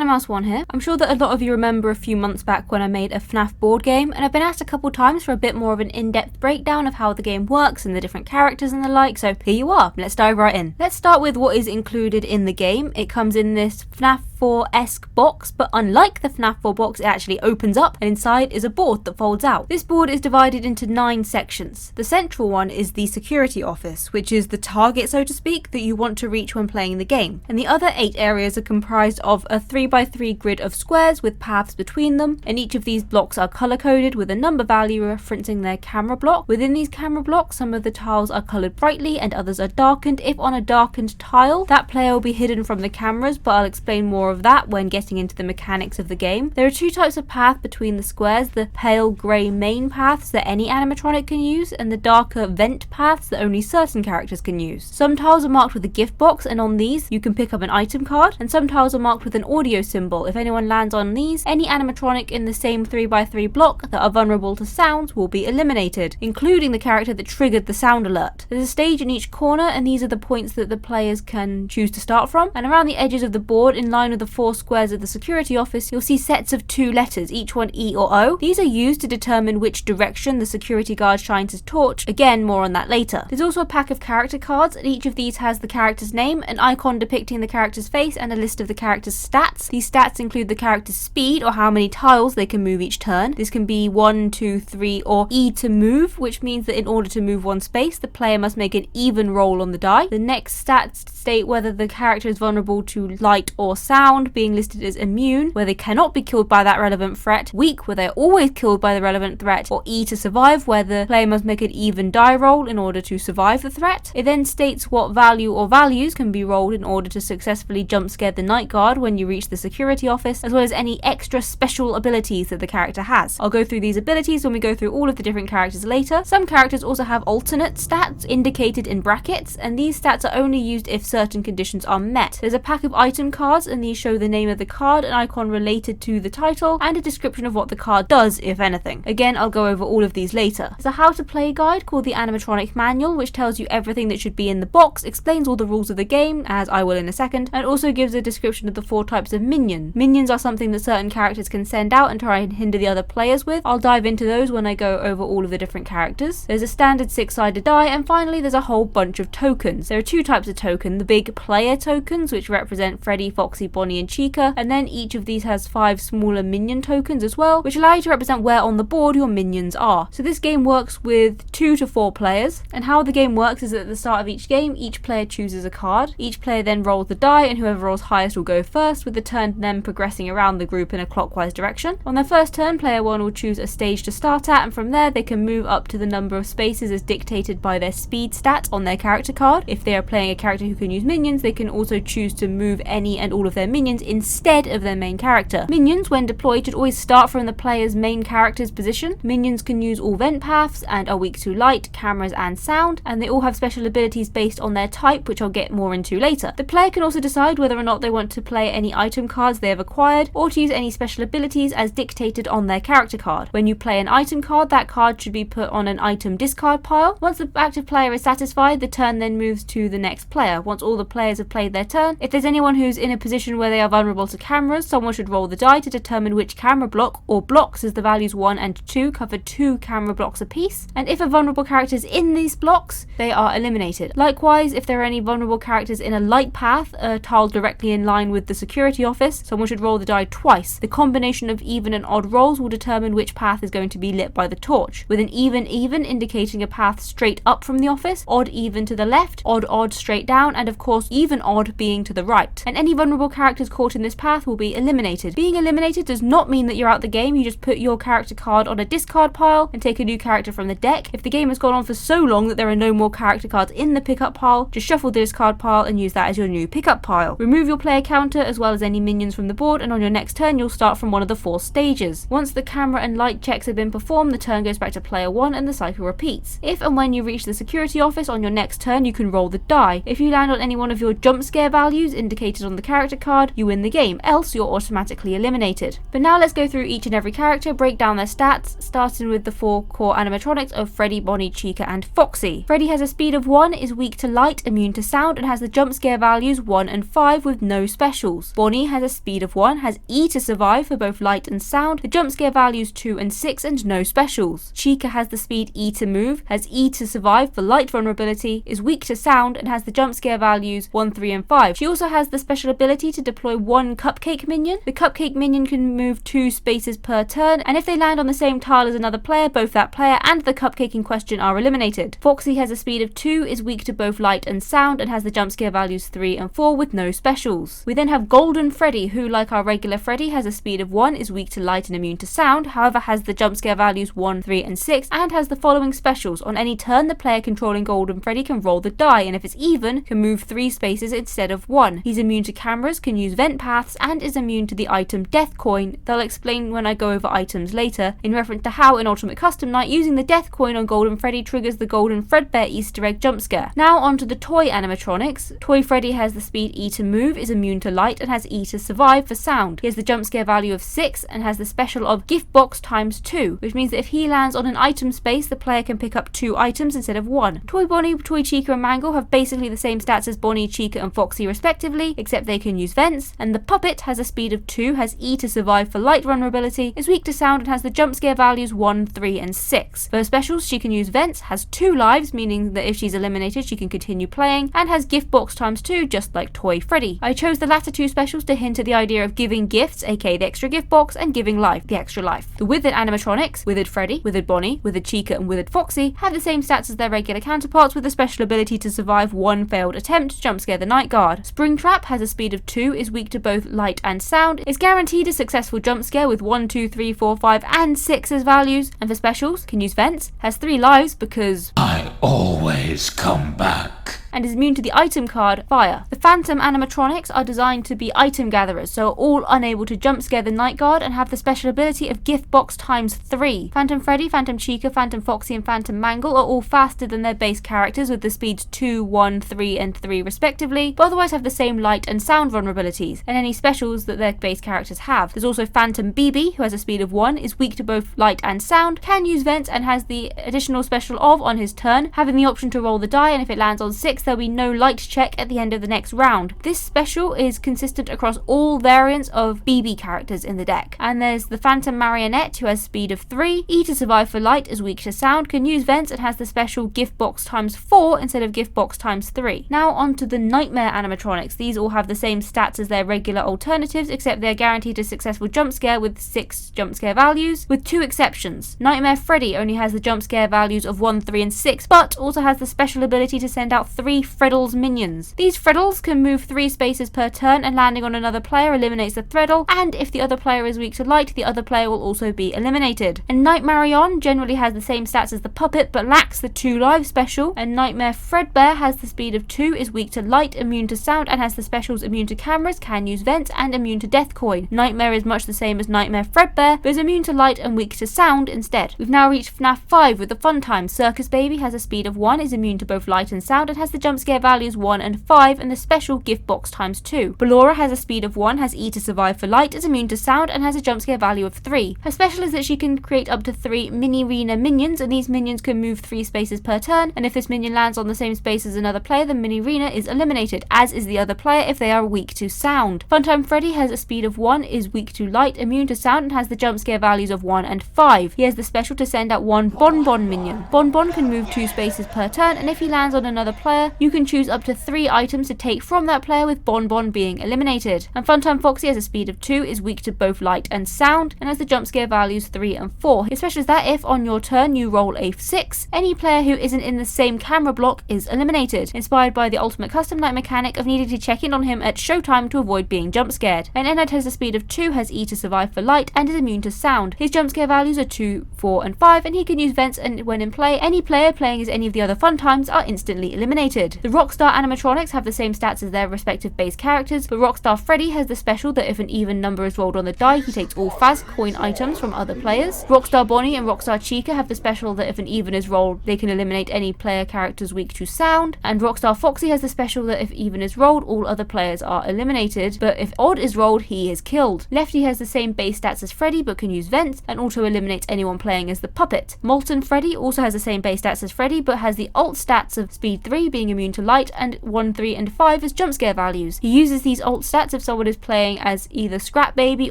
Mouse1 here. I'm sure that a lot of you remember a few months back when I made a FNAF board game, and I've been asked a couple times for a bit more of an in-depth breakdown of how the game works and the different characters and the like, so here you are. Let's dive right in. Let's start with what is included in the game. It comes in this FNAF 4-esque box, but unlike the FNAF 4 box, it actually opens up and inside is a board that folds out. This board is divided into 9 sections. The central one is the security office, which is the target, so to speak, that you want to reach when playing the game. And the other 8 areas are comprised of a 3x3 grid of squares with paths between them, and each of these blocks are color coded with a number value referencing their camera block. Within these camera blocks, some of the tiles are colored brightly and others are darkened. If on a darkened tile, that player will be hidden from the cameras, but I'll explain more of that when getting into the mechanics of the game. There are 2 types of path between the squares: the pale grey main paths that any animatronic can use, and the darker vent paths that only certain characters can use. Some tiles are marked with a gift box, and on these you can pick up an item card, and some tiles are marked with an audio symbol. If anyone lands on these, any animatronic in the same 3x3 block that are vulnerable to sounds will be eliminated, including the character that triggered the sound alert. There's a stage in each corner, and these are the points that the players can choose to start from, and around the edges of the board, in line with the 4 squares of the security office, you'll see sets of 2 letters, each one E or O. These are used to determine which direction the security guard shines his torch. Again, more on that later. There's also a pack of character cards, and each of these has the character's name, an icon depicting the character's face, and a list of the character's stats. These stats include the character's speed, or how many tiles they can move each turn. This can be 1, 2, 3, or E to move, which means that in order to move one space, the player must make an even roll on the die. The next stats state whether the character is vulnerable to light or sound, being listed as immune, where they cannot be killed by that relevant threat, weak, where they're always killed by the relevant threat, or E to survive, where the player must make an even die roll in order to survive the threat. It then states what value or values can be rolled in order to successfully jump scare the night guard when you reach the security office, as well as any extra special abilities that the character has. I'll go through these abilities when we go through all of the different characters later. Some characters also have alternate stats indicated in brackets, and these stats are only used if certain conditions are met. There's a pack of item cards, and these show the name of the card, an icon related to the title, and a description of what the card does, if anything. Again, I'll go over all of these later. There's a how to play guide called the animatronic manual, which tells you everything that should be in the box, explains all the rules of the game, as I will in a second, and also gives a description of the 4 types of minion. Minions are something that certain characters can send out and try and hinder the other players with. I'll dive into those when I go over all of the different characters. There's a standard 6-sided die, and finally there's a whole bunch of tokens. There are 2 types of token: the big player tokens, which represent Freddy, Foxy, Bonnie and Chica, and then each of these has 5 smaller minion tokens as well, which allow you to represent where on the board your minions are. So this game works with 2 to 4 players, and how the game works is that at the start of each game, each player chooses a card. Each player then rolls the die, and whoever rolls highest will go first, with the turn then progressing around the group in a clockwise direction. On their first turn, player 1 will choose a stage to start at, and from there they can move up to the number of spaces as dictated by their speed stat on their character card. If they are playing a character who can use minions, they can also choose to move any and all of their minions instead of their main character. Minions, when deployed, should always start from the player's main character's position. Minions can use all vent paths and are weak to light, cameras and sound, and they all have special abilities based on their type, which I'll get more into later. The player can also decide whether or not they want to play any item cards they have acquired, or to use any special abilities as dictated on their character card. When you play an item card, that card should be put on an item discard pile. Once the active player is satisfied, the turn then moves to the next player. Once all the players have played their turn, if there's anyone who's in a position where they are vulnerable to cameras, someone should roll the die to determine which camera block, or blocks as the values 1 and 2 cover 2 camera blocks apiece, and if a vulnerable character is in these blocks, they are eliminated. Likewise, if there are any vulnerable characters in a light path, a tile directly in line with the security office, someone should roll the die twice. The combination of even and odd rolls will determine which path is going to be lit by the torch, with an even indicating a path straight up from the office, odd even to the left, odd straight down, and of course even odd being to the right. And any vulnerable characters caught in this path will be eliminated. Being eliminated does not mean that you're out the game. You just put your character card on a discard pile and take a new character from the deck. If the game has gone on for so long that there are no more character cards in the pickup pile, just shuffle the discard pile and use that as your new pickup pile. Remove your player counter as well as any minions from the board, and on your next turn you'll start from one of the 4 stages. Once the camera and light checks have been performed, the turn goes back to player 1 and the cycle repeats. If and when you reach the security office on your next turn, you can roll the die. If you land on any one of your jump scare values indicated on the character card, card, you win the game, else you're automatically eliminated. But now let's go through each and every character, break down their stats, starting with the 4 core animatronics of Freddy, Bonnie, Chica and Foxy. Freddy has a speed of 1, is weak to light, immune to sound, and has the jump scare values 1 and 5 with no specials. Bonnie has a speed of 1, has E to survive for both light and sound, the jump scare values 2 and 6 and no specials. Chica has the speed E to move, has E to survive for light vulnerability, is weak to sound, and has the jump scare values 1, 3 and 5. She also has the special ability to deploy 1 cupcake minion. The cupcake minion can move 2 spaces per turn, and if they land on the same tile as another player, both that player and the cupcake in question are eliminated. Foxy has a speed of 2, is weak to both light and sound, and has the jump scare values 3 and 4 with no specials. We then have Golden Freddy, who, like our regular Freddy, has a speed of 1, is weak to light and immune to sound, however has the jump scare values 1, 3 and 6, and has the following specials. On any turn, the player controlling Golden Freddy can roll the die, and if it's even, can move 3 spaces instead of 1. He's immune to cameras, can use vent paths, and is immune to the item Death Coin. They'll explain when I go over items later, in reference to how in Ultimate Custom Night, using the Death Coin on Golden Freddy triggers the Golden Fredbear Easter egg jump scare. Now onto the toy animatronics. Toy Freddy has the speed E to move, is immune to light, and has E to survive for sound. He has the jump scare value of 6 and has the special of gift box times 2, which means that if he lands on an item space, the player can pick up 2 items instead of 1. Toy Bonnie, Toy Chica and Mangle have basically the same stats as Bonnie, Chica and Foxy respectively, except they can use vents, and the Puppet has a speed of 2, has E to survive for light vulnerability, is weak to sound, and has the jump scare values 1, 3 and 6. For specials, she can use vents, has 2 lives, meaning that if she's eliminated she can continue playing, and has gift box times 2 just like Toy Freddy. I chose the latter 2 specials to hint at the idea of giving gifts, aka the extra gift box, and giving life, the extra life. The Withered animatronics, Withered Freddy, Withered Bonnie, Withered Chica and Withered Foxy, have the same stats as their regular counterparts with the special ability to survive 1 failed attempt to jump scare the Night Guard. Springtrap has a speed of 2, is weak to both light and sound, is guaranteed a successful jump scare with 1, 2, 3, 4, 5 and 6 as values, and for specials, can use vents, has 3 lives because I always come back, and is immune to the item card Fire. The Phantom animatronics are designed to be item gatherers, so are all unable to jump scare the Night Guard and have the special ability of gift box times 3. Phantom Freddy, Phantom Chica, Phantom Foxy and Phantom Mangle are all faster than their base characters with the speeds 2, 1, 3 and 3 respectively, but otherwise have the same light and sound vulnerabilities and any specials that their base characters have. There's also Phantom BB, who has a speed of 1, is weak to both light and sound, can use vents and has the additional special of on his turn, having the option to roll the die, and if it lands on 6 there'll be no light check at the end of the next round. This special is consistent across all variants of BB characters in the deck. And there's the Phantom Marionette, who has speed of 3, E to survive for light, is weak to sound, can use vents and has the special gift box times 4 instead of gift box times 3. Now onto the Nightmare animatronics. These all have the same stats as their regular alternatives, except they're guaranteed a successful jump scare with 6 jump scare values, with 2 exceptions. Nightmare Freddy only has the jump scare values of 1, 3 and 6, but also has the special ability to send out 3 Freddles minions. These Freddles can move 3 spaces per turn, and landing on another player eliminates the Freddle, and if the other player is weak to light, the other player will also be eliminated. And Night Marion generally has the same stats as the Puppet, but lacks the 2 live special, and Nightmare Fredbear has the speed of 2, is weak to light, immune to sound, and has the specials immune to cameras, can use vents, and immune to Death Coin. Nightmare is much the same as Nightmare Fredbear, but is immune to light and weak to sound instead. We've now reached FNAF 5 with the fun time. Circus Baby has a speed of 1, is immune to both light and sound, and has the jump scare values 1 and 5 and the special gift box times 2. Ballora has a speed of 1, has E to survive for light, is immune to sound, and has a jump scare value of 3. Her special is that she can create up to 3 Mini-Rena minions, and these minions can move 3 spaces per turn, and if this minion lands on the same space as another player, the Mini-Rena is eliminated, as is the other player if they are weak to sound. Funtime Freddy has a speed of 1, is weak to light, immune to sound, and has the jump scare values of 1 and 5. He has the special to send out 1 Bonbon minion. Bonbon can move 2 spaces per turn, and if he lands on another player, you can choose up to 3 items to take from that player, with Bonbon being eliminated. And Funtime Foxy has a speed of 2, is weak to both light and sound, and has the jump scare values 3 and 4. His special is that if on your turn you roll a 6, any player who isn't in the same camera block is eliminated, inspired by the Ultimate Custom Night mechanic of needing to check in on him at showtime to avoid being jump scared. And Ende has a speed of 2, has E to survive for light, and is immune to sound. His jump scare values are 2, 4 and 5, and he can use vents, and when in play, any player playing as any of the other Funtimes are instantly eliminated. eliminated. The Rockstar animatronics have the same stats as their respective base characters, but Rockstar Freddy has the special that if an even number is rolled on the die, he takes all Faz coin items from other players. Rockstar Bonnie and Rockstar Chica have the special that if an even is rolled, they can eliminate any player characters weak to sound. And Rockstar Foxy has the special that if even is rolled, all other players are eliminated, but if odd is rolled, he is killed. Lefty has the same base stats as Freddy, but can use vents and auto eliminate anyone playing as the puppet. Molten Freddy also has the same base stats as Freddy, but has the alt stats of speed 3 being immune to light and 1, 3 and 5 as jump scare values. He uses these alt stats if someone is playing as either Scrap Baby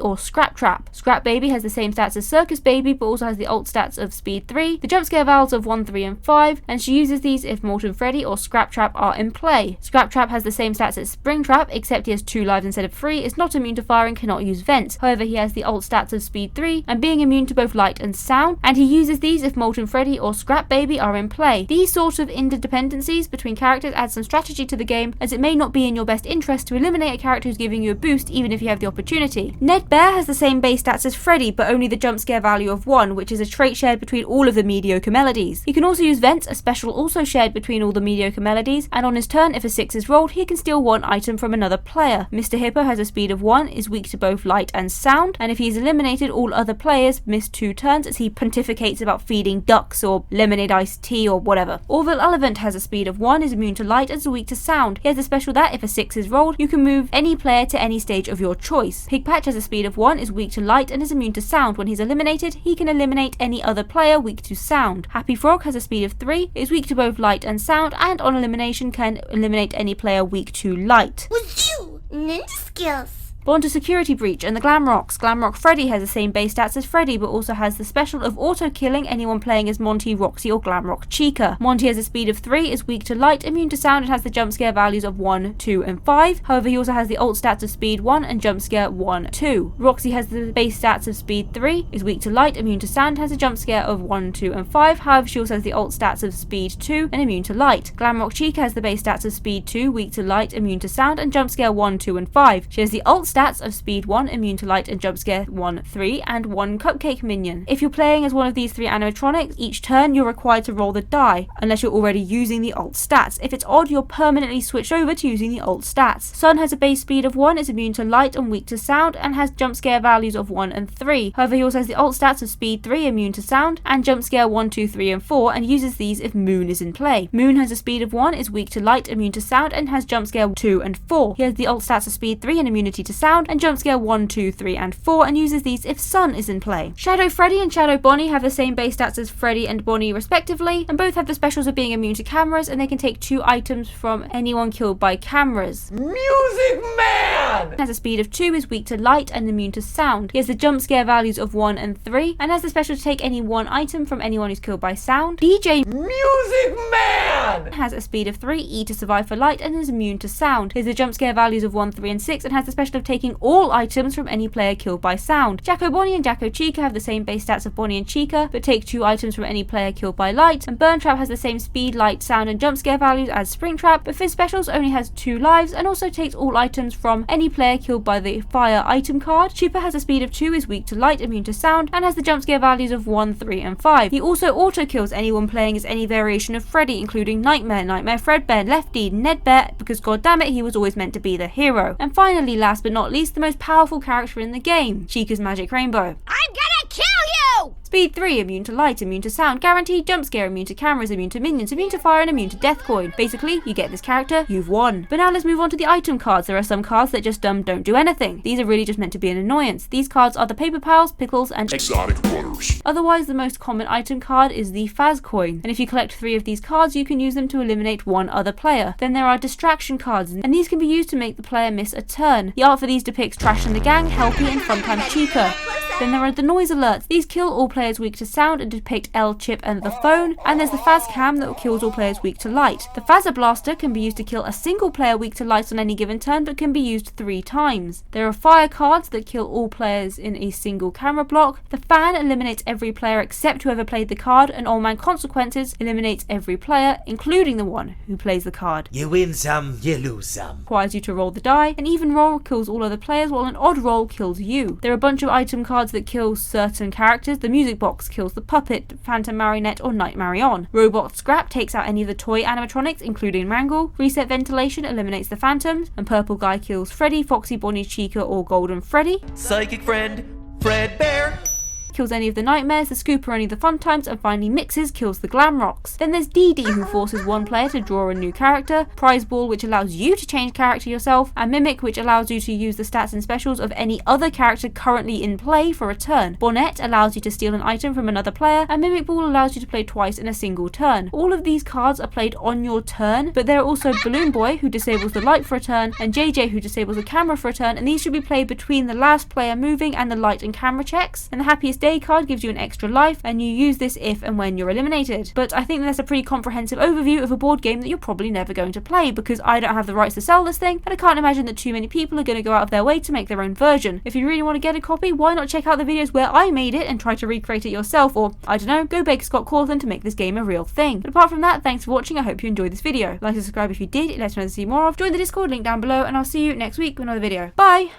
or Scrap Trap. Scrap Baby has the same stats as Circus Baby, but also has the alt stats of speed 3, the jump scare values of 1, 3 and 5, and she uses these if Molten Freddy or Scrap Trap are in play. Scrap Trap has the same stats as Spring Trap, except he has 2 lives instead of 3, is not immune to fire and cannot use vents. However, he has the alt stats of speed 3 and being immune to both light and sound, and he uses these if Molten Freddy or Scrap Baby are in play. These sort of interdependencies between characters add some strategy to the game, as it may not be in your best interest to eliminate a character who's giving you a boost even if you have the opportunity. Ned Bear has the same base stats as Freddy, but only the jump scare value of 1, which is a trait shared between all of the mediocre melodies. He can also use vents, a special also shared between all the mediocre melodies, and on his turn if a 6 is rolled, he can steal 1 item from another player. Mr. Hippo has a speed of 1, is weak to both light and sound, and if he is eliminated, all other players miss 2 turns as he pontificates about feeding ducks or lemonade iced tea or whatever. Orville Elephant has a speed of 1, is immune to light and is weak to sound. He has a special that if a 6 is rolled, you can move any player to any stage of your choice. Pigpatch has a speed of 1, is weak to light and is immune to sound. When he's eliminated, he can eliminate any other player weak to sound. Happy Frog has a speed of 3, is weak to both light and sound, and on elimination can eliminate any player weak to light. With you, ninja skills. On to Security Breach and the Glamrocks. Glamrock Freddy has the same base stats as Freddy, but also has the special of auto-killing anyone playing as Monty, Roxy or Glamrock Chica. Monty has a speed of 3, is weak to light, immune to sound, and has the jump scare values of 1, 2 and 5. However, he also has the alt stats of speed 1 and jump scare 1, 2. Roxy has the base stats of speed 3, is weak to light, immune to sound, has a jump scare of 1, 2 and 5. However, she also has the alt stats of speed 2 and immune to light. Glamrock Chica has the base stats of speed 2, weak to light, immune to sound, and jump scare 1, 2 and 5. She has the alt stats of speed 1, immune to light and jump scare 1, 3, and 1 cupcake minion. If you're playing as one of these 3 animatronics, each turn you're required to roll the die, unless you're already using the alt stats. If it's odd, you're permanently switched over to using the alt stats. Sun has a base speed of 1, is immune to light and weak to sound, and has jump scare values of 1 and 3. However, he also has the alt stats of speed 3, immune to sound, and jump scare 1, 2, 3, and 4, and uses these if Moon is in play. Moon has a speed of 1, is weak to light, immune to sound, and has jump scare 2 and 4. He has the alt stats of speed 3 and immunity to sound, and jump scare 1, 2, 3, and 4, and uses these if Sun is in play. Shadow Freddy and Shadow Bonnie have the same base stats as Freddy and Bonnie respectively, and both have the specials of being immune to cameras, and they can take 2 items from anyone killed by cameras. Music Man! Has a speed of 2, is weak to light and immune to sound. He has the jump scare values of 1 and 3, and has the special to take any 1 item from anyone who's killed by sound. DJ Music Man! has a speed of 3, E to survive for light, and is immune to sound. He has the jump scare values of 1, 3, and 6, and has the special of taking all items from any player killed by sound. Jacko Bonnie and Jacko Chica have the same base stats of Bonnie and Chica, but take 2 items from any player killed by light. And Burn Trap has the same speed, light, sound, and jump scare values as Spring Trap, but for specials only has 2 lives, and also takes all items from any player killed by the fire item card. Chipper has a speed of 2, is weak to light, immune to sound, and has the jump scare values of 1, 3, and 5. He also auto kills anyone playing as any variation of Freddy, including Nightmare, Nightmare Fredbear, Lefty, Ned Bear, because goddammit, he was always meant to be the hero. And finally, last but not least, the most powerful character in the game, Chica's Magic Rainbow. I'm gonna kill you! Speed 3, immune to light, immune to sound, guaranteed jump scare, immune to cameras, immune to minions, immune to fire, and immune to death coin. Basically, you get this character, you've won. But now let's move on to the item cards. There are some cards that just don't do anything. These are really just meant to be an annoyance. These cards are the Paper Pals, Pickles, and Exotic Butters. Otherwise, the most common item card is the Faz coin, and if you collect 3 of these cards, you can use them to eliminate 1 other player. Then there are distraction cards, and these can be used to make the player miss a turn. The art for these depicts Trash and the Gang, Helpy, and sometimes Chica. Then there are the noise alerts. These kill all players weak to sound and depict L, Chip, and the phone. And there's the Faz Cam that kills all players weak to light. The Fazzer Blaster can be used to kill a single player weak to light on any given turn, but can be used 3 times. There are fire cards that kill all players in a single camera block. The Fan eliminates every player except whoever played the card, and Old Man Consequences eliminates every player, including the one who plays the card. You win some, you lose some. Requires you to roll the die. An even roll kills all other players, while an odd roll kills you. There are a bunch of item cards cards that kill certain characters. The music box kills the puppet, phantom marionette, or knight Marion. Robot scrap takes out any of the toy animatronics, including Mangle. Reset ventilation eliminates the phantoms, and purple guy kills Freddy, Foxy, Bonnie, Chica, or Golden Freddy. Psychic friend, Fred Bear. Kills any of the nightmares, the scooper any of the fun times, and finally Mixes kills the glam rocks. Then there's Dee Dee, who forces one player to draw a new character, Prize Ball, which allows you to change character yourself, and Mimic, which allows you to use the stats and specials of any other character currently in play for a turn. Bonnet allows you to steal an item from another player, and Mimic Ball allows you to play twice in a single turn. All of these cards are played on your turn, but there are also Balloon Boy, who disables the light for a turn, and JJ, who disables the camera for a turn, and these should be played between the last player moving and the light and camera checks. And the Happiest Day card gives you an extra life, and you use this if and when you're eliminated. But I think that's a pretty comprehensive overview of a board game that you're probably never going to play, because I don't have the rights to sell this thing, and I can't imagine that too many people are going to go out of their way to make their own version. If you really want to get a copy, why not check out the videos where I made it and try to recreate it yourself, or I don't know, go beg Scott Cawthon to make this game a real thing. But apart from that, thanks for watching. I hope you enjoyed this video. Like and subscribe if you did, it lets me know to see more of. Join the Discord, link down below, and I'll see you next week with another video. Bye!